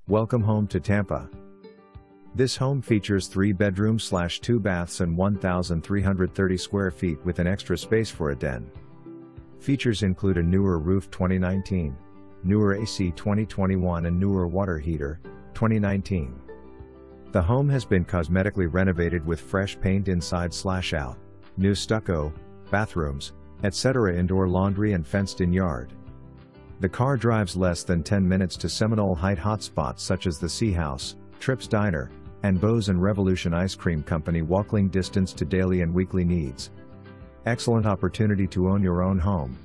Welcome home to Tampa. This home features 3 bedrooms / 2 baths and 1,330 square feet with an extra space for a den. Features include a newer roof 2019, newer AC 2021 and newer water heater 2019. The home has been cosmetically renovated with fresh paint inside / out, new stucco, bathrooms, etc. indoor laundry and fenced-in yard. The car drives less than 10 minutes to Seminole Height hotspots such as the Sea House, Trips Diner, and Bose and Revolution Ice Cream Company, walking distance to daily and weekly needs. Excellent opportunity to own your own home.